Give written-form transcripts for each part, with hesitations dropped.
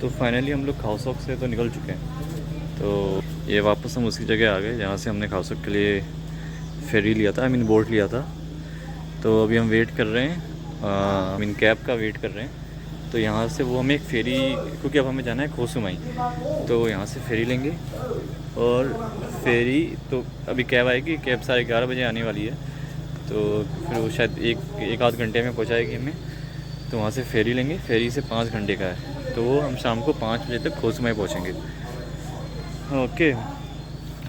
तो फाइनली हम लोग खाउसॉक से तो निकल चुके हैं। तो ये वापस हम उसी जगह आ गए जहाँ से हमने खाउसॉक के लिए फेरी लिया था, आई मीन बोट लिया था। तो अभी हम वेट कर रहे हैं, आई मीन कैब का वेट कर रहे हैं। तो यहाँ से वो हमें एक फेरी, क्योंकि अब हमें जाना है खोसुमाई, तो यहाँ से फेरी लेंगे। और फेरी तो अभी कैब आएगी, कैब 11:30 बजे आने वाली है। तो फिर वो शायद एक आध घंटे में पहुँचाएगी हमें। तो वहाँ से फेरी लेंगे, फेरी से 5 घंटे का है। तो वो हम शाम को 5 बजे तक खोसुमाई पहुँचेंगे। ओके,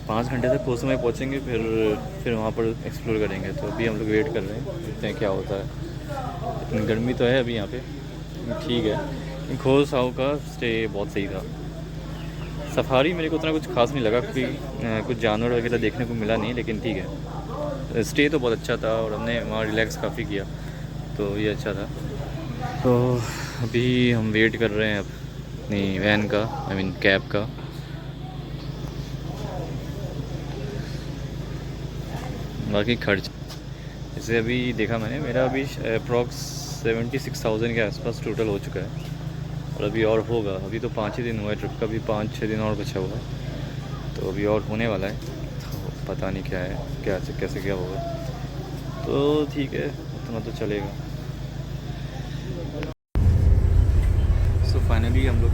5 घंटे तक खोसुमाई पहुँचेंगे, फिर वहाँ पर एक्सप्लोर करेंगे। तो अभी हम लोग वेट कर रहे हैं, देखते हैं क्या होता है। इतनी गर्मी तो है अभी यहाँ पे, ठीक है। खोसाओ का स्टे बहुत सही था। सफारी मेरे को उतना कुछ खास नहीं लगा, क्योंकि कुछ जानवर वगैरह देखने को मिला नहीं, लेकिन ठीक है, स्टे तो बहुत अच्छा था और हमने वहाँ रिलैक्स काफ़ी किया, तो ये अच्छा था। तो अभी हम वेट कर रहे हैं अपनी वैन का, आई मीन कैब का। बाकी खर्च जैसे अभी देखा मैंने, मेरा अभी अप्रॉक्स 76,000 के आसपास टोटल हो चुका है। और अभी और होगा, अभी तो 5 ही दिन हुआ है ट्रिप का, भी 5-6 दिन और बचा हुआ है। तो अभी और होने वाला है, तो पता नहीं क्या है, कैसे क्या होगा। तो ठीक है, उतना तो चलेगा। सो फाइनली हम लोग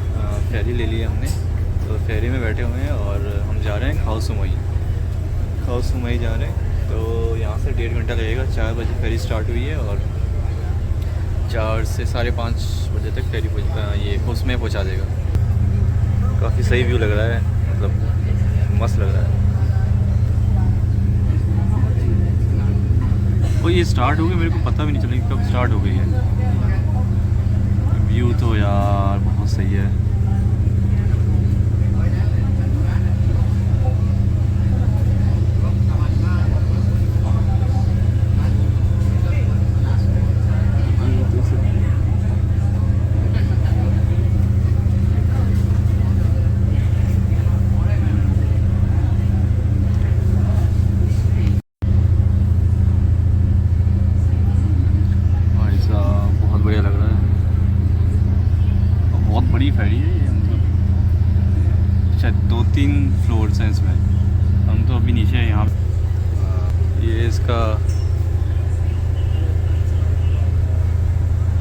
फेरी ले ली हमने। तो फेरी में बैठे हुए हैं और हम जा रहे हैं खाओसुमाई जा रहे हैं। तो यहाँ से 1.5 घंटा लगेगा। 4 बजे फेरी स्टार्ट हुई है और 4 से 5:30 बजे तक फेरी ये खोसुमाई पहुँचा देगा। काफ़ी सही व्यू लग रहा है, मतलब मस्त लग रहा है। तो ये स्टार्ट हो गई, मेरे को पता भी नहीं चला कब स्टार्ट हो गई है। व्यू तो यार बहुत सही है। भाई साहब बहुत बढ़िया लग रहा है, बहुत बड़ी फेरी है ये, मतलब शायद 2-3 फ्लोर्स हैं इसमें। हम तो अभी नीचे हैं यहाँ। ये इसका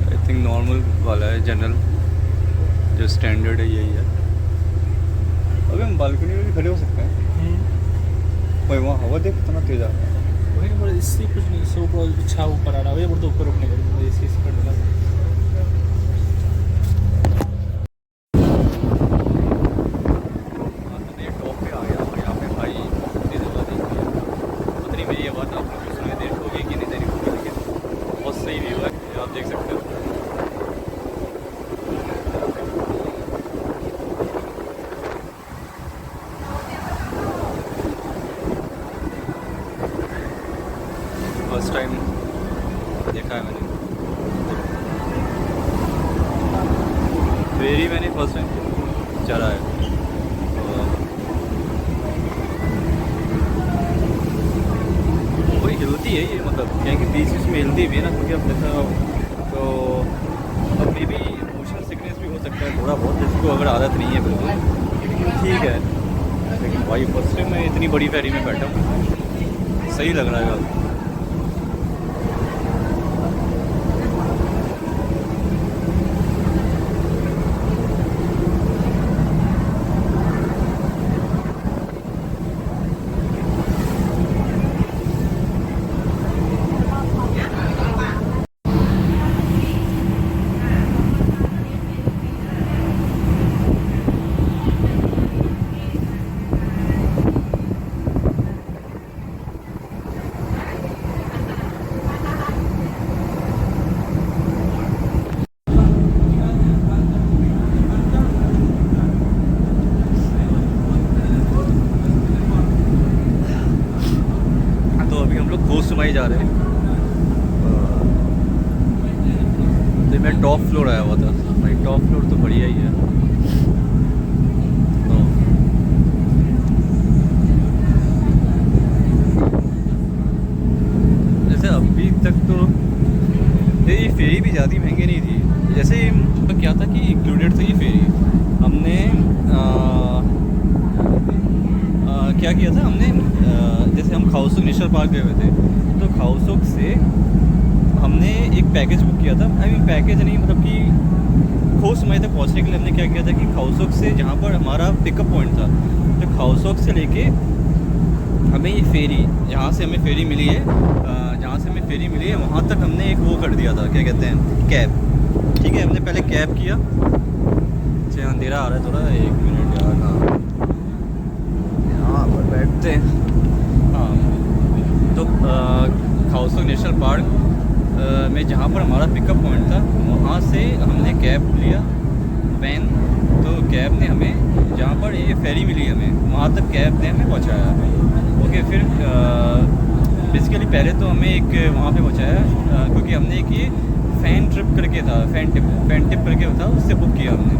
आई थिंक नॉर्मल वाला है, जनरल जो स्टैंडर्ड है यही है। अभी हम बालकनी में भी खड़े हो सकते हैं। भाई वहाँ हवा देख कितना तेज आ रहा है। वही बोले, इससे कुछ नहीं, सो अच्छा ऊपर आ रहा है, बोलते ऊपर रुकने का इसी से करने लगा। टॉप पे आ गया और यहाँ पे भाई इतनी ज़्यादा नहीं किया। पता नहीं मेरी ये बात आप लोग सुनाई देर होगी कि नहीं देरी होगी, लेकिन बहुत सही व्यू है, ये आप देख सकते हो। फर्स्ट टाइम देखा है मैंने फेरी, मैंने फर्स्ट टाइम चला है। वही हिलती है ये, मतलब कहीं बीच बीच में हिलती भी है ना, क्योंकि अब जैसा तो अब मे भी मोशन सिकनेस भी हो सकता है थोड़ा बहुत, जिसको अगर आदत नहीं है बिल्कुल ठीक है। लेकिन भाई फर्स्ट टाइम मैं इतनी बड़ी फेरी में बैठा हूँ, सही लग रहा है। तो अभी हम लोग खोसुमाई जा रहे हैं। तो मैं टॉप फ्लोर आया हुआ था भाई, टॉप फ्लोर तो बढ़िया ही है। तो जैसे अभी तक तो ये फेरी भी ज़्यादा महंगी नहीं थी। जैसे तो क्या था कि इंक्लूडेड था ये फेरी, हमने क्या किया था हमने, जैसे हम खाउसुक नेशनल पार्क गए हुए थे, तो खाउसुक से हमने एक पैकेज बुक किया था। आई मीन पैकेज नहीं, मतलब कि खो सुमाई तक पहुंचने के लिए हमने क्या किया था कि खाउसुक से जहाँ पर हमारा पिकअप पॉइंट था, तो खाउसुक से लेके हमें ये फेरी, जहाँ से हमें फेरी मिली है, वहाँ तक हमने एक वो कर दिया था, क्या कहते हैं, कैब। ठीक है, हमने पहले कैब किया। अच्छा अंधेरा आ रहा है थोड़ा, 1 मिनट यार। हाँ, यहाँ पर बैठते हैं। हाँ, तो खाउसुक नेशनल पार्क में जहाँ पर हमारा पिकअप पॉइंट था, वहाँ से हमने कैब लिया, वैन। तो कैब ने हमें जहाँ पर ये फेरी मिली हमें, वहाँ तक कैब ने हमें पहुँचाया। ओके, फिर बेसिकली पहले तो हमें एक वहाँ पे पहुँचाया, क्योंकि हमने एक ये फ़ैन ट्रिप करके था, फ़ैन टिप करके था, उससे बुक किया हमने।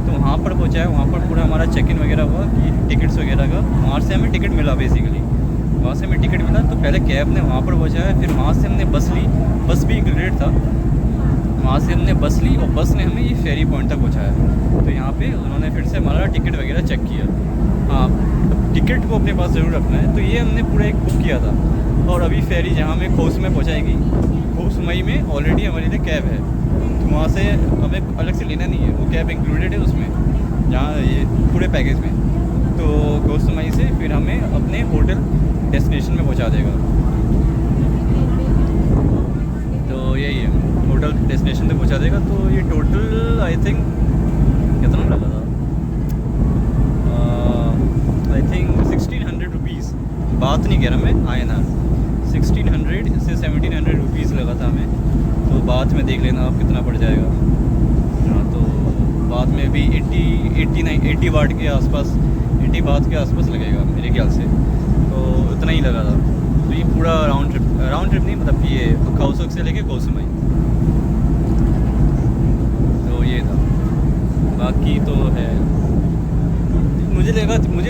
तो वहाँ पर पहुँचाया, वहाँ पर पूरा हमारा चेक इन वगैरह हुआ कि टिकट्स वगैरह का, वहाँ से हमें टिकट मिला बेसिकली। वहाँ से हमें टिकट मिला, तो पहले कैब ने वहाँ पर पहुँचाया, फिर वहाँ से हमने बस ली, बस भी इंक्लूडेड था। वहाँ से हमने बस ली और बस ने हमें ये फेरी पॉइंट तक पहुँचाया। तो यहाँ पे उन्होंने फिर से हमारा टिकट वगैरह चेक किया। हाँ, टिकट को अपने पास ज़रूर रखना है। तो ये हमने पूरा एक बुक किया था। और अभी फेरी जहाँ हमें खो सुमाई पहुँचाएगी, खो सुमाई में ऑलरेडी हमारे लिए कैब है, तो वहाँ से हमें अलग से लेना नहीं है, वो कैब इंक्लूडेड है उसमें, जहाँ ये पूरे पैकेज में। तो खो सुमाई से फिर हमें अपने होटल डेस्टिनेशन में पहुँचा देगा। तो यही है, होटल डेस्टिनेशन तक पहुँचा देगा। तो ये टोटल आई थिंक कितना लगा था, आई थिंक 1600 रुपीज़, बात नहीं कह रहा मैं, आए ना 1600 से 1700 रुपीज़ लगा था हमें। तो बाद में देख लेना आप कितना पड़ जाएगा। हाँ, तो बाद में भी 80 वाट के आसपास, 80 बात के आसपास लगेगा मेरे ख्याल से। तो उतना ही लगा था। तो ये पूरा राउंड ट्रिप नहीं, मतलब कि ये खाउसुक से लेके खो सुमाई, तो ये था। बाकी तो है, मुझे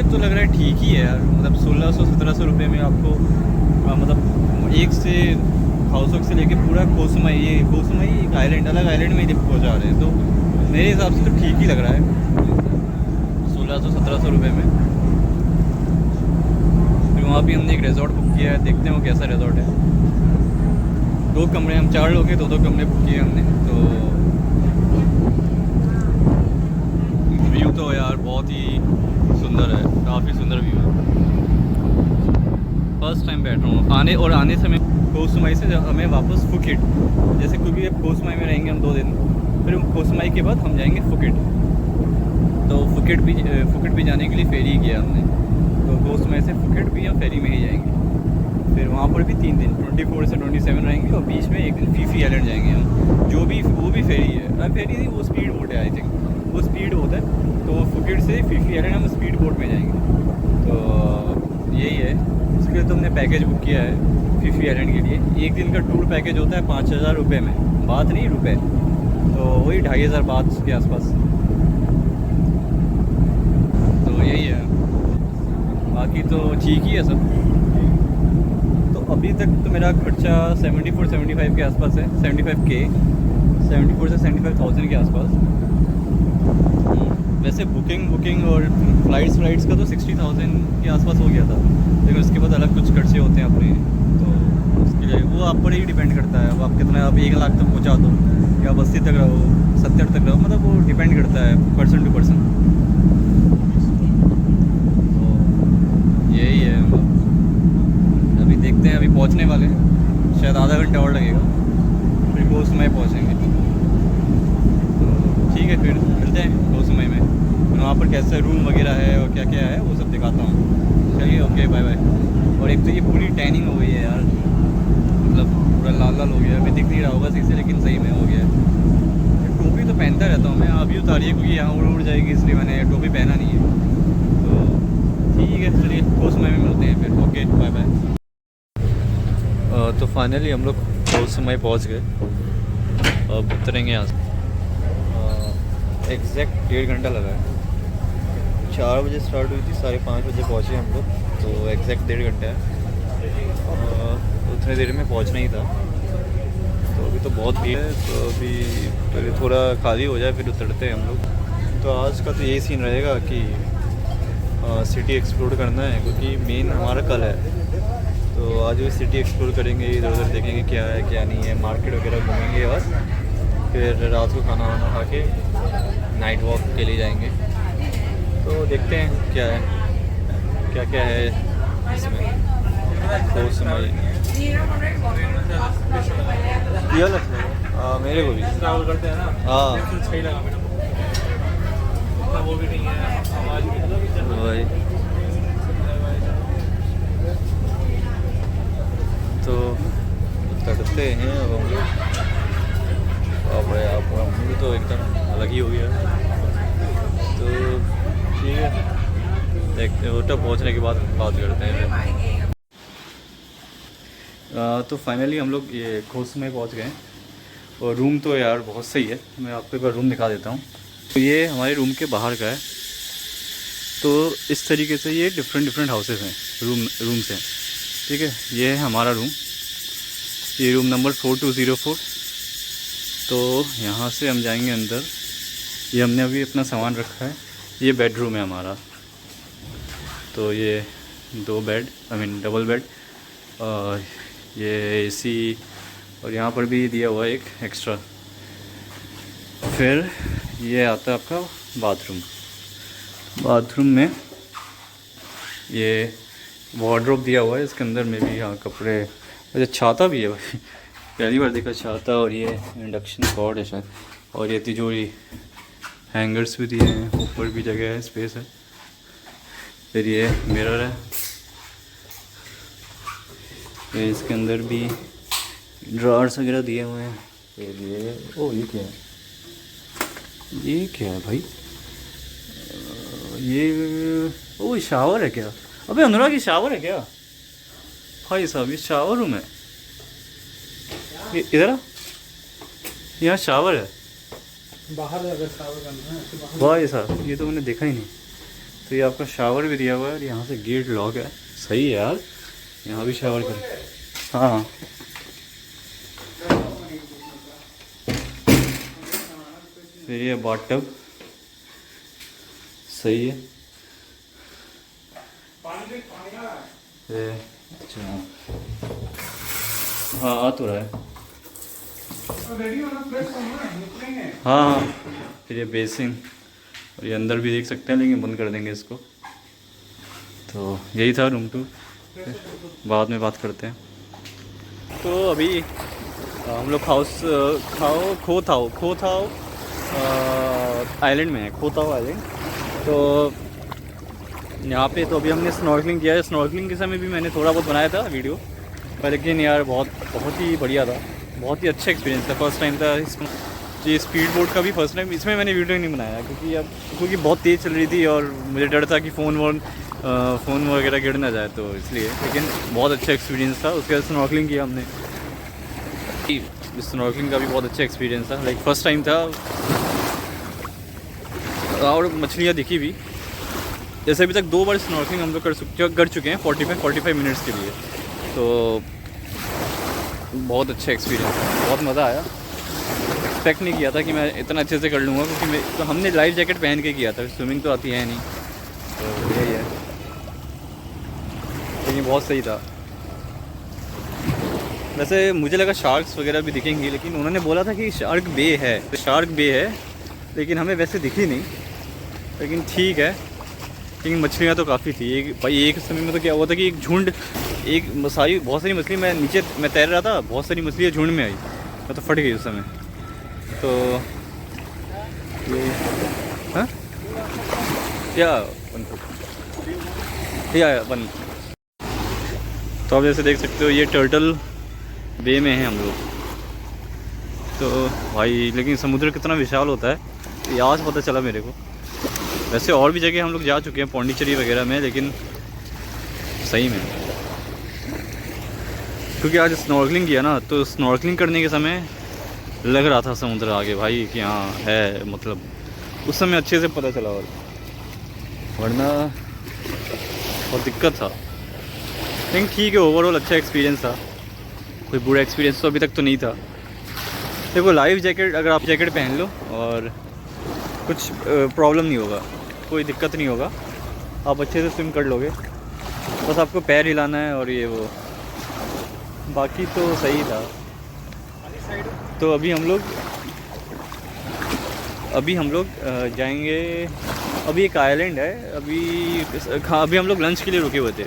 तो लग रहा है ठीक ही है यार। मतलब 1600-1700 रुपये में आपको मतलब एक से खाउसुक से लेके पूरा खो सुमाई, ये खो सुमाई एक आइलैंड, अलग आइलैंड में ही पहुँचा रहे हैं। तो मेरे हिसाब से तो ठीक ही लग रहा है 1600-1700 रुपये में। फिर वहाँ भी हमने एक रिजॉर्ट बुक किया है, देखते हैं वो कैसा रिजॉर्ट है। 2 कमरे, हम 4 लोग हैं, 2-2 कमरे बुक किए हमने। तो व्यू तो यार बहुत ही सुंदर है, काफ़ी सुंदर व्यू है। फर्स्ट टाइम बैठ रहा हूँ आने समय खो सुमाई से हमें वापस फुकेट, जैसे क्योंकि अब खो सुमाई में रहेंगे हम 2 दिन, फिर खो सुमाई के बाद हम जाएंगे फुकेट। तो फुकेट भी जाने के लिए फेरी किया हमने। तो खो सुमाई से फुकेट भी हम फेरी में ही जाएंगे। फिर वहाँ पर भी 3 दिन 24 से 27 रहेंगे, और बीच में एक दिन फीफी आइलैंड जाएंगे हम, जो भी वो भी फेरी है। फेरी नहीं, वो स्पीड बोट है, आई थिंक वो स्पीड बोट है। तो फुकेट से फीफी आइलैंड हम स्पीड बोट में जाएंगे। तो यही है, उसके लिए तो हमने पैकेज बुक किया है फीफी आइलैंड के लिए। एक दिन का टूर पैकेज होता है 5000 रुपये में, बात नहीं रुपए, तो वही 2500 बात के आसपास। तो यही है, बाकी तो ठीक ही है सब। तो अभी तक तो मेरा खर्चा 74-75 के आसपास है, 75K, 74 से 75,000 के आसपास। वैसे बुकिंग और फ्लाइट्स का तो 60,000 के आसपास हो गया था, लेकिन उसके बाद अलग कुछ खर्चे होते हैं अपने। तो उसके लिए वो आप पर ही डिपेंड करता है, अब आप कितना, आप 1 लाख तक पहुँचा दो या 80 तक रहो, 70 तक रहो, मतलब वो डिपेंड करता है पर्सन टू पर्सन। तो यही है, अभी देखते हैं, अभी पहुँचने वाले हैं, शायद आधा घंटा और लगेगा, फिर खो सुमाई पहुँचेंगे। तो ठीक है, फिर मिलते हैं खो सुमाई में, फिर वहाँ पर कैसे रूम वगैरह है और क्या क्या है वो सब दिखाता हूँ। चलिए, ओके, बाय बाय। और एक तो ये पूरी टैनिंग हो गई है यार, मतलब पूरा लाल हो गया, अभी दिख नहीं रहा होगा सही से, लेकिन सही में हो गया है। टोपी तो पहनता रहता हूँ मैं, अभी उतारी है क्योंकि यहाँ उड़ जाएगी, इसलिए मैंने टोपी पहना नहीं है। तो ठीक है, चलिए खो सुमाई में मिलते हैं फिर, ओके, बाय बाय। तो फाइनली हम लोग खो सुमाई पहुँच गए, अब उतरेंगे यहाँ से। एग्जैक्ट 1.5 घंटा लगा है, 4 बजे स्टार्ट हुई थी, 5:30 बजे पहुँचे हम लोग, तो एग्जैक्ट 1.5 घंटा है। उतने देर में पहुँचना ही था। तो अभी तो बहुत भीड़ है, तो अभी थोड़ा खाली हो जाए फिर उतरते हैं हम लोग। तो आज का तो यही सीन रहेगा कि सिटी एक्सप्लोर करना है, क्योंकि मेन हमारा कल है। तो आज भी सिटी एक्सप्लोर करेंगे, इधर उधर देखेंगे क्या है क्या नहीं है, मार्केट वगैरह घूमेंगे और फिर रात को खाना वाना खा के नाइट वॉक के लिए जाएंगे। तो देखते हैं क्या है क्या है इसमें। तो ये लगता है मेरे को भी ट्रैवल करते हैं ना, हाँ सही लगा मेरे को। वो भी नहीं है, आवाज़ भी भाई। तो करते हैं अब हम लोग। अब आप मूड तो एकदम अलग ही हो गया। तो ठीक है, देखते हैं होटल पहुंचने के बाद बात करते हैं। तो फाइनली हम लोग ये खोस में पहुंच गए और रूम तो यार बहुत सही है। मैं आपको एक बार रूम दिखा देता हूँ। तो ये हमारे रूम के बाहर का है। तो इस तरीके से ये डिफरेंट हाउसेस हैं, रूम्स हैं, ठीक है। ये है हमारा रूम, ये रूम नंबर 4204। तो यहाँ से हम जाएंगे अंदर। ये हमने अभी अपना सामान रखा है। ये बेडरूम है हमारा। तो ये 2 बेड, डबल बेड, और ये एसी, और यहाँ पर भी दिया हुआ है एक एक्स्ट्रा। फिर ये आता है आपका बाथरूम में ये वार्डरोब दिया हुआ है। इसके अंदर में भी यहाँ कपड़े, अच्छा छाता भी है भाई, पहली बार देखा छाता। और ये इंडक्शन पॉट है शायद, और ये तिजोरी, हैंगर्स भी दिए हैं, ऊपर भी जगह है, स्पेस है। फिर ये मिरर है, फिर इसके अंदर भी ड्रार्स वगैरह दिए हुए हैं। फिर ये क्या है भाई, ये शावर है क्या? अबे अनुराग ये शावर है क्या भाई साहब? ये शावर रूम है, इधर यहाँ शावर है बाहर अगर शावर करना है तो बाहर। भाई साहब ये तो मैंने देखा ही नहीं। तो ये आपका शावर भी दिया हुआ है और यहाँ से गेट लॉक है। सही है यार, यहाँ भी शावर कर। हाँ फिर ये बाथटब सही है। अच्छा हाँ आ तो रहा है। हाँ फिर ये बेसिन, और ये अंदर भी देख सकते हैं, लेकिन बंद कर देंगे इसको। तो यही था रूम टूर, बाद में बात करते हैं। तो अभी हम लोग खोथाओ आइलैंड में है, खोथाओ आइलैंड। तो यहाँ पे तो अभी हमने स्नॉर्कलिंग किया है। स्नॉर्कलिंग के समय भी मैंने थोड़ा बहुत बनाया था वीडियो पर, लेकिन यार बहुत ही बढ़िया था, बहुत ही अच्छा एक्सपीरियंस था। फर्स्ट टाइम था ये स्पीड बोट का भी फर्स्ट टाइम। इसमें मैंने वीडियो नहीं बनाया क्योंकि बहुत तेज़ चल रही थी और मुझे डर था कि फ़ोन वगैरह गिर ना जाए, तो इसलिए। लेकिन बहुत अच्छा एक्सपीरियंस था। उसके बाद स्नॉर्कलिंग किया हमने। स्नॉर्कलिंग का भी बहुत अच्छा एक्सपीरियंस था, लाइक फर्स्ट टाइम था। और मछलियाँ दिखी भी। जैसे अभी तक 2 बार स्नॉर्कलिंग हम लोग कर चुके हैं 45 मिनट्स के लिए। तो बहुत अच्छा एक्सपीरियंस था, बहुत मज़ा आया। एक्सपेक्ट नहीं किया था कि मैं इतना अच्छे से कर लूँगा, क्योंकि तो हमने लाइफ जैकेट पहन के किया था, स्विमिंग तो आती है नहीं। तो यही है, लेकिन बहुत सही था। वैसे मुझे लगा शार्क्स वगैरह भी दिखेंगी, लेकिन उन्होंने बोला था कि शार्क बे है, तो शार्क बे है, लेकिन हमें वैसे दिखी नहीं। लेकिन ठीक है, लेकिन मछलियाँ तो काफ़ी थी। एक समय में तो क्या हुआ था कि एक झुंड, बहुत सारी मछली, मैं तैर रहा था, बहुत सारी मछलियाँ झुंड में आई, मैं तो फट गई उस समय। तो ये हाँ या वन। तो आप जैसे देख सकते हो ये टर्टल बे में है हम लोग। तो भाई लेकिन समुद्र कितना विशाल होता है ये आज पता चला मेरे को। वैसे और भी जगह हम लोग जा चुके हैं, पौंडीचेरी वगैरह में, लेकिन सही में क्योंकि आज स्नॉर्कलिंग किया ना, तो स्नॉर्कलिंग करने के समय लग रहा था समुद्र आगे भाई कि हाँ है, मतलब उस समय अच्छे से पता चला, और वरना बहुत दिक्कत था। लेकिन ठीक है, ओवरऑल अच्छा एक्सपीरियंस था, कोई बुरा एक्सपीरियंस तो अभी तक तो नहीं था। देखो लाइफ जैकेट, अगर आप जैकेट पहन लो और कुछ प्रॉब्लम नहीं होगा, कोई दिक्कत नहीं होगा, आप अच्छे से स्विम कर लोगे। बस आपको पैर हिलाना है और ये वो, बाकी तो सही था। तो अभी हम लोग जाएंगे। अभी एक आइलैंड है, अभी हम लोग लंच के लिए रुके हुए थे,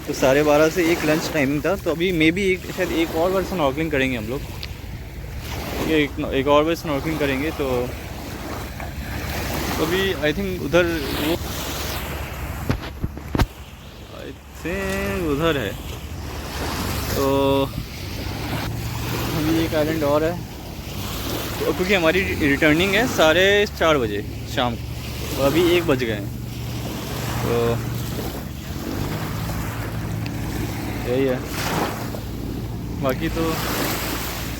तो 12:30 से 1 लंच टाइमिंग था। तो अभी मे बी शायद एक और बार स्नॉर्कलिंग करेंगे हम लोग, एक और बार स्नॉर्कलिंग करेंगे। तो अभी आई थिंक उधर है। तो अभी एक आइलैंड और है, तो क्योंकि हमारी रिटर्निंग है 4:30 बजे शाम को, तो अभी 1 बज गए हैं। तो यही है, बाकी तो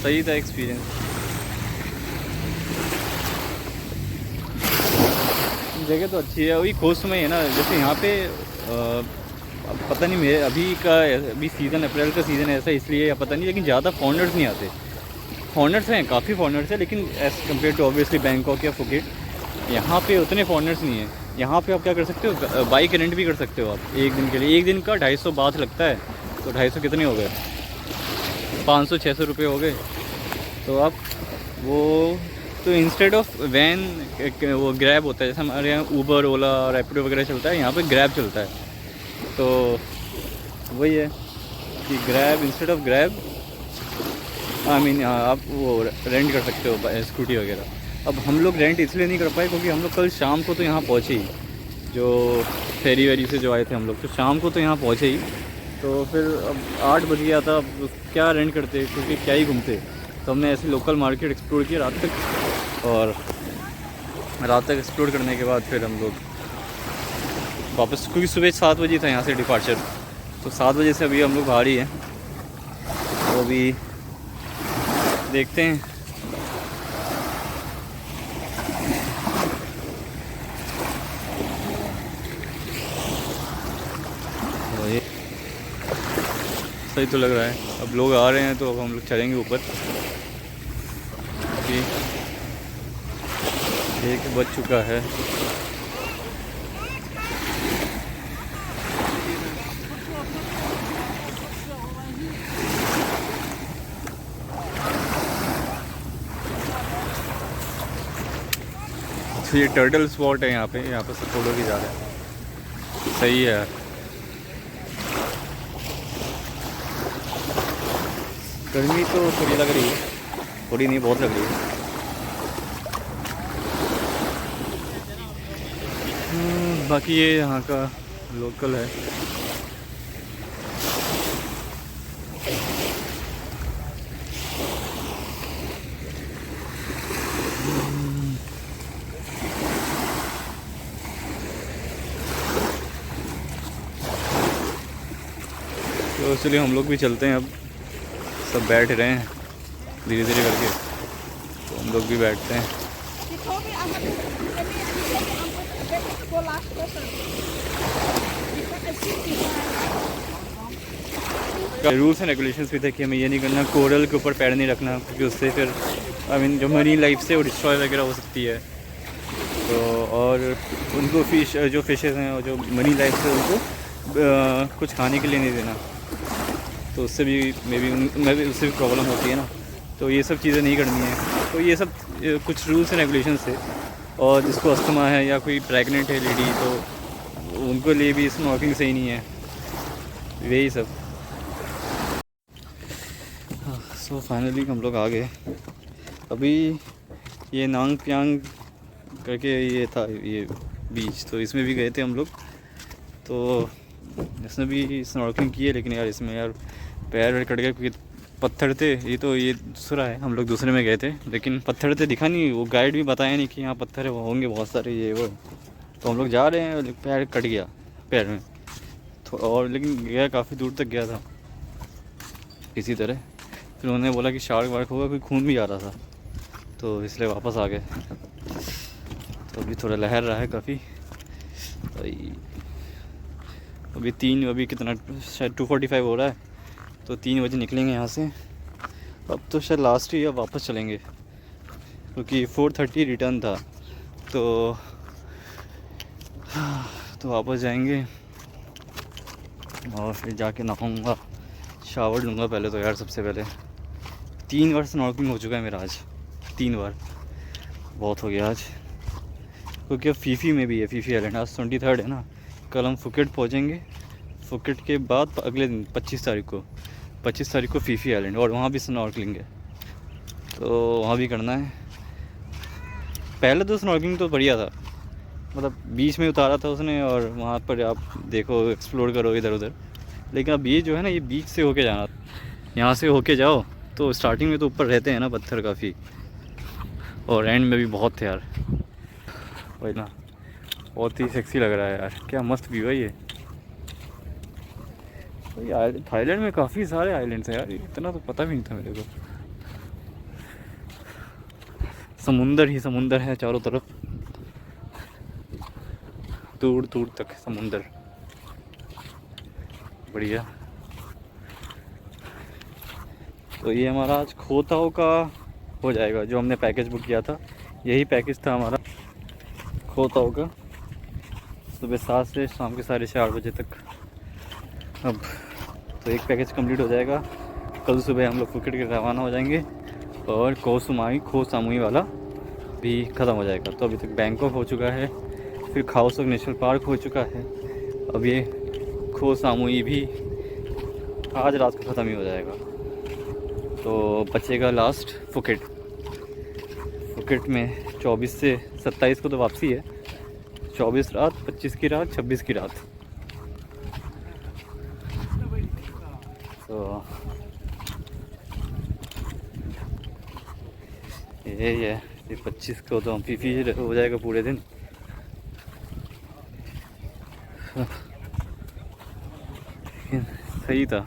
सही था एक्सपीरियंस। जगह तो अच्छी है, वही खोस में है ना। जैसे यहाँ पे पता नहीं, मेरे अभी सीज़न अप्रैल का सीज़न है ऐसा इसलिए या पता नहीं, लेकिन ज़्यादा फॉरेनर्स नहीं आते। फॉरेनर्स हैं, काफ़ी फॉरेनर्स हैं, लेकिन as compared to obviously Bangkok या फुकेट, यहाँ पे उतने फॉरेनर्स नहीं हैं। यहाँ पे आप क्या कर सकते हो, बाइक रेंट भी कर सकते हो आप एक दिन के लिए। एक दिन का 250 बात लगता है, तो 250 कितने हो गए, 500-600 रुपये हो गए। तो आप वो, तो इंस्टेड ऑफ वैन वो ग्रैब होता है, जैसे हमारे यहाँ ऊबर, ओला, रैपिडो वगैरह चलता है, यहाँ पे ग्रैब चलता है। तो वही है कि ग्रैब, इंस्टेड ऑफ ग्रैब आप वो रेंट कर सकते हो स्कूटी वगैरह। अब हम लोग रेंट इसलिए नहीं कर पाए क्योंकि हम लोग कल शाम को तो यहाँ पहुँचे ही, जो फेरी वेरी से जो आए थे हम लोग, तो शाम को तो यहाँ पहुँचे ही। तो फिर अब 8 बज गया था, अब क्या रेंट करते, क्योंकि क्या ही घूमते। तो हमने ऐसे लोकल मार्केट एक्सप्लोर किया रात तक, और रात तक एक्सप्लोर करने के बाद फिर हम लोग वापस, क्योंकि सुबह 7 बजे था यहाँ से डिपार्चर, तो 7 बजे से अभी हम लोग बाहर ही हैं। तो अभी देखते हैं। ये सही तो लग रहा है। अब लोग आ रहे हैं तो अब हम लोग चलेंगे ऊपर। 1 बज चुका है। तो ये टर्टल स्पॉट है यहाँ पे सब फोटो की जा रहे हैं। सही है, गर्मी तो थोड़ी लग रही है, थोड़ी नहीं बहुत लग रही है। बाकी ये यहाँ का लोकल है। तो इसलिए हम लोग भी चलते हैं। अब सब बैठ रहे हैं धीरे धीरे करके, तो हम लोग भी बैठते हैं। रूल्स एंड रेगुलेशंस भी थे कि हमें ये नहीं करना, कोरल के ऊपर पैर नहीं रखना, क्योंकि उससे फिर जो मरीन लाइफ से वो डिस्ट्रॉय वगैरह हो सकती है। तो और उनको जो फिशेस हैं और जो मरीन लाइफ से उनको कुछ खाने के लिए नहीं देना, तो उससे भी उससे भी प्रॉब्लम होती है ना। तो ये सब चीज़ें नहीं करनी है। तो ये सब कुछ रूल्स एंड रेगुलेशंस थे। और जिसको अस्थमा है या कोई प्रेग्नेंट है लेडी, तो उनको लिए भी स्नॉर्कलिंग सही नहीं है। यही सब। सो फाइनली हम लोग आ गए। अभी ये नांग प्यांग करके ये था ये बीच, तो इसमें भी गए थे हम लोग। तो इसमें भी स्नॉर्कलिंग की है, लेकिन यार इसमें यार पैर वैर कट गए क्योंकि पत्थर थे। ये दूसरा है, हम लोग दूसरे में गए थे, लेकिन पत्थर थे, दिखा नहीं, वो गाइड भी बताया नहीं कि यहाँ पत्थर है, वो होंगे बहुत सारे ये वो। तो हम लोग जा रहे हैं, पैर कट गया पैर में और, लेकिन गया काफ़ी दूर तक गया था इसी तरह। फिर उन्होंने बोला कि शार्क वार्क होगा, कोई खून भी आ रहा था, तो इसलिए वापस आ गए। तो अभी थोड़ा लहर रहा है काफ़ी। अभी कितना, शायद 2:45 हो रहा है, तो 3 बजे निकलेंगे यहाँ से। अब तो शायद लास्ट ही, अब वापस चलेंगे क्योंकि 4:30 रिटर्न था। तो वापस जाएंगे और फिर जाके नहाऊंगा, शावर लूँगा पहले तो यार। सबसे पहले 3 बार स्नॉर्कलिंग हो चुका है मेरा आज, 3 बार, बहुत हो गया आज। क्योंकि अब फीफी में भी है, फीफी आइलैंड आज 23 है ना, कल हम फुकेट पहुँचेंगे। फुकेट के बाद अगले दिन 25 तारीख को फीफी आइलैंड, और वहाँ भी स्नॉर्कलिंग है, तो वहाँ भी करना है। पहले तो स्नॉर्कलिंग तो बढ़िया था, मतलब बीच में उतारा था उसने और वहाँ पर आप देखो, एक्सप्लोर करो इधर उधर। लेकिन अब ये जो है ना, ये बीच से होके जाना, यहाँ से होके जाओ तो स्टार्टिंग में तो ऊपर रहते हैं ना पत्थर काफ़ी, और एंड में भी बहुत थे यार। वही ना, बहुत ही सेक्सी लग रहा है यार, क्या मस्त व्यू है ये। तो थाईलैंड में काफ़ी सारे आइलैंड्स हैं यार, इतना तो पता भी नहीं था मेरे को। समुंदर ही समुंदर है चारों तरफ, दूर दूर तक समुंदर, बढ़िया। तो ये हमारा आज खो ताओ का हो जाएगा, जो हमने पैकेज बुक किया था, यही पैकेज था हमारा खो ताओ का, सुबह 7 से शाम के 8:30 बजे तक। अब तो एक पैकेज कंप्लीट हो जाएगा, कल सुबह हम लोग फुकेट के रवाना हो जाएंगे, और खो सामुई वाला भी ख़त्म हो जाएगा। तो अभी तक बैंकॉक हो चुका है, फिर खाओ सॉक नेशनल पार्क हो चुका है, अब ये खो सामुई भी आज रात को ख़त्म ही हो जाएगा। तो बचेगा लास्ट फुकेट। फुकेट में 24 से 27 को तो वापसी है, 24 रात, 25 की रात, 26 की रात। तो यही है, ये 25 को तो हम फीफी हो जाएगा पूरे दिन। लेकिन सही था।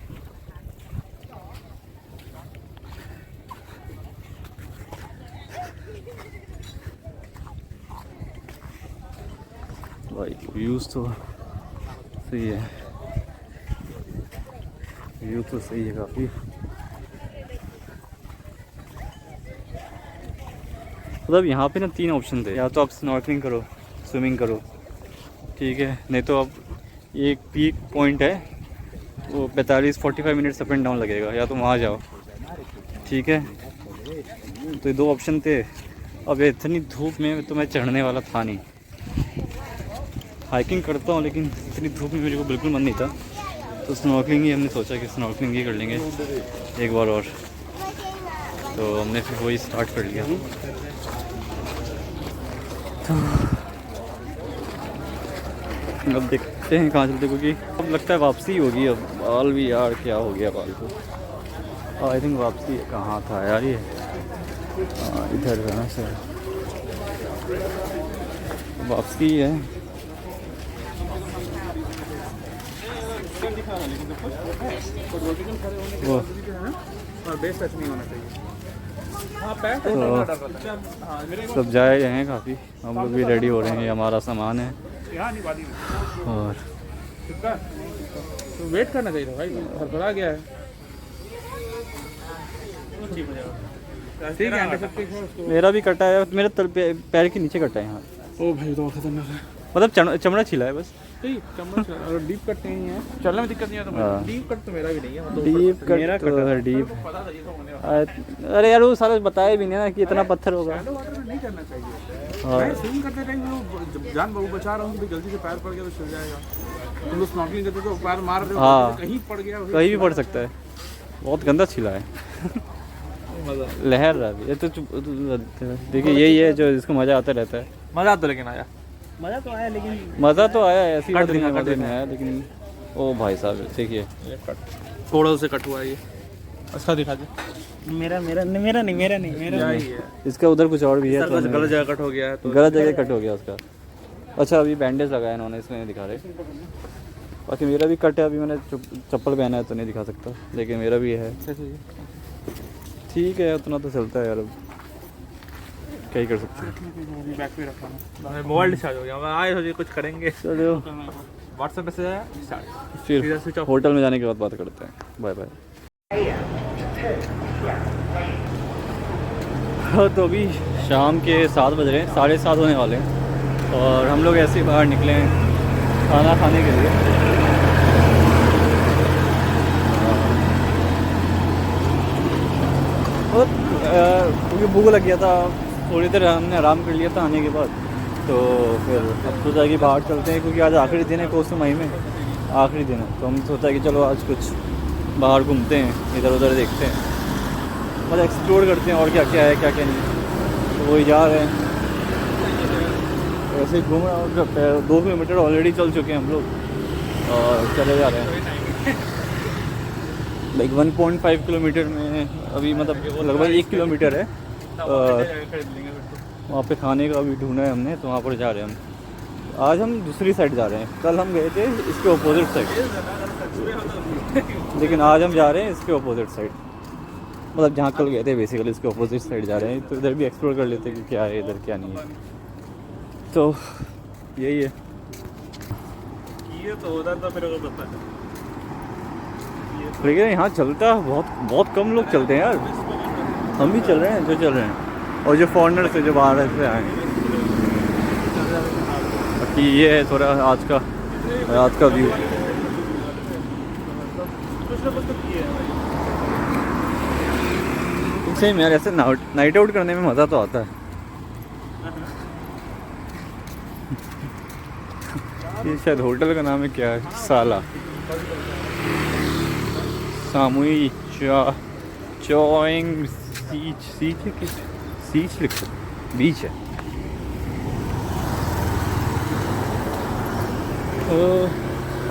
भाई व्यूज़ तो सही है, व्यू तो सही है काफ़ी। मतलब यहाँ पे ना 3 ऑप्शन थे, या तो आप स्नॉर्कलिंग करो, स्विमिंग करो, ठीक है, नहीं तो अब एक पीक पॉइंट है, वो 45-45 मिनट्स अप एंड डाउन लगेगा, या तो वहाँ जाओ, ठीक है। तो ये 2 ऑप्शन थे। अब इतनी धूप में तो मैं चढ़ने वाला था नहीं, हाइकिंग करता हूँ लेकिन इतनी धूप में मेरे को बिल्कुल मन नहीं था, तो स्नॉर्कलिंग ही हमने सोचा कि स्नॉर्कलिंग ही कर लेंगे एक बार और। तो हमने फिर वही स्टार्ट कर लिया। तो अब देखते हैं कहाँ चलते, क्योंकि अब लगता है वापसी होगी। अब बाल भी यार क्या हो गया बाल को, आई थिंक वापसी कहाँ था यार ये, इधर है ना सर, वापसी है। वो और बेस टच नहीं होना चाहिए। तो सब जाए हैं काफ़ी, हम लोग भी रेडी हो रहे हैं, हमारा सामान है और तो वेट करना चाहिए था भाई, हड़बड़ा गया है। ठीक है, मेरा भी कटा है, मेरे पैर के नीचे कटा है यहाँ। ओ भाई तो खतरनाक है, मतलब चमड़ा छिला है बस। चम्मच और डीप कट नहीं है, चलने में दिक्कत नहीं है। तो डीप कट तो मेरा भी नहीं है, डीप कट मेरा तो है, डीप। पता था ये तो होने वाला। अरे यार वो सारे बताए भी नहीं ना कि इतना पत्थर होगा। शैलो वाटर में नहीं करना चाहिए। मैं स्विमिंग करते टाइम वो जान बाबू बचा रहा हूँ कि गलती से पैर पड़ गया तो चल जाएगा। तुम लोग स्नॉर्कलिंग करते तो पैर मार रहे हो, हाँ, कहीं पड़ गया, कहीं भी पड़ सकता है, बहुत गंदा छिला है। लहर रहा है ये तो देखिए, यही है जो इसको मज़ा आता रहता है। मजा तो लेकिन आया, मज़ा तो आया, लेकिन मज़ा तो आया, ऐसी बात कट नहीं दिखा आया, लेकिन ओ भाई साहब देखिए थोड़ा से कट हुआ है ये। अच्छा दिखा दे। मेरा ही है। इसका उधर कुछ और भी है, तो गलत जगह कट हो गया है, तो गलत जगह कट हो गया उसका। अच्छा अभी बैंडेज लगाया इन्होंने, इसमें नहीं दिखा रहे। बाकी मेरा भी कट है, अभी मैंने चप्पल पहना है तो नहीं दिखा सकता, लेकिन मेरा भी है। ठीक है, उतना तो चलता है यार, अब क्या ही कर सकते हैं। बैक पे रखा, मोबाइल डिस्चार्ज हो गया, आए हो कुछ करेंगे। चलो व्हाट्सएप पे से फिर होटल में जाने के बाद बात करते हैं। Bye bye. तो अभी शाम के 7 बज रहे हैं, 7:30 होने वाले हैं और हम लोग ऐसे ही बाहर निकले हैं खाना खाने के लिए। बहुत क्योंकि भूख लग गया था, थोड़ी देर हमने आराम कर लिया था आने के बाद, तो फिर अब सोचा कि बाहर चलते हैं क्योंकि आज आखिरी दिन है कोसी माही में, आखिरी दिन है, तो हम सोचा कि चलो आज कुछ बाहर घूमते हैं, इधर उधर देखते हैं, मतलब एक्सप्लोर करते हैं और क्या क्या है क्या क्या नहीं। तो वही जा रहे हैं, ऐसे ही घूम रहा हूँ। 2 किलोमीटर ऑलरेडी चल चुके हैं हम लोग और चले जा रहे हैं। लाइक 1.5 किलोमीटर में अभी, मतलब लगभग 1 किलोमीटर है। वहाँ पे खाने का भी ढूंढा है हमने, तो वहाँ पर जा रहे हैं हम। आज हम दूसरी साइड जा रहे हैं, कल हम गए थे इसके ऑपोजिट साइड, लेकिन आज हम जा रहे हैं इसके ऑपोजिट साइड, मतलब जहाँ कल गए थे बेसिकली इसके ऑपोजिट साइड जा रहे हैं। तो इधर भी एक्सप्लोर कर लेते हैं कि क्या है इधर क्या नहीं है। तो यही है, ये तो उधर तो मेरे को पता है, लेकिन यहाँ चलता बहुत कम लोग चलते हैं यार। हम भी चल रहे हैं जो चल रहे हैं, और जो फॉरेनर्स है जो बाहर से आए हैं। बाकी ये है थोड़ा आज का रात का व्यू। सेम यार, ऐसे नाइट आउट करने में मज़ा तो आता है। ये शायद होटल का नाम है, क्या है, साला सामुई चोइंग सीच है कि सीच लिखा, बीच है।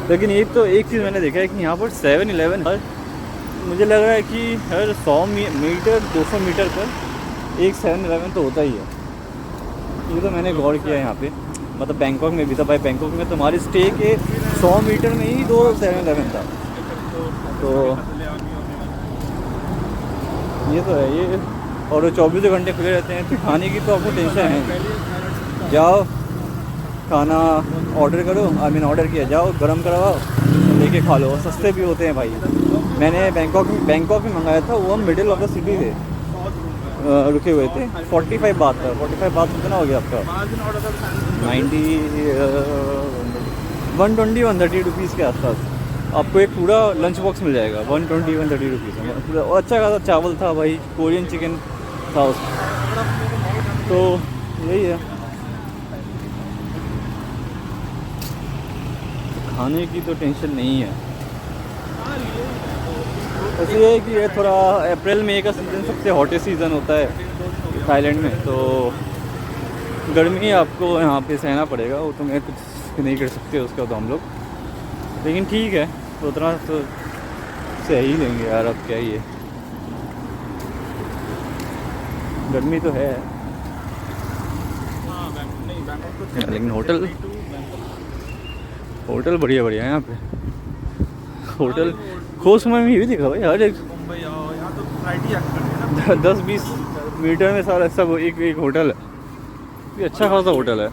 लेकिन एक चीज़ मैंने देखा है कि यहाँ पर 7-Eleven हर, मुझे लग रहा है कि हर 100 मीटर 200 मीटर पर एक 7-Eleven तो होता ही है। ये तो मैंने गौर किया यहाँ पे, मतलब बैंकॉक में भी था भाई। बैंकॉक में तुम्हारे स्टे के 100 मीटर में ही 2 7-Eleven था। तो ये तो है ये, और 24 घंटे खुले रहते हैं, तो खाने की तो आपको टेंशन है। जाओ खाना ऑर्डर करो, ऑर्डर किया, जाओ गरम करवाओ, लेके खा लो, और सस्ते भी होते हैं भाई। मैंने बैंकॉक में मंगाया था, वो हम मिडिल ऑफ द सिटी थे रुके हुए थे। 45 बात था, 45 बात कितना हो गया आपका, 120-130 रुपीज़ के आसपास आपको एक पूरा लंच बॉक्स मिल जाएगा। 120-130 रुपीज़ में पूरा, और अच्छा खासा चावल था भाई, कोरियन चिकन था उसमें। तो यही है, खाने की तो टेंशन नहीं है। बस ये है कि ये थोड़ा अप्रैल मई का सीज़न सबसे हॉटेस्ट सीज़न होता है थाईलैंड में, तो गर्मी आपको यहाँ पे सहना पड़ेगा, वो तो मैं कुछ नहीं कर सकते उसका तो हम लोग, लेकिन ठीक है उतना तो सह ही लेंगे यार, अब क्या ही है, गर्मी तो है। लेकिन होटल बढ़िया है यहाँ पे। होटल खोस में भी देखा भाई, हर एक 10-20 मीटर में सारा सब एक होटल है, ये अच्छा खासा होटल है।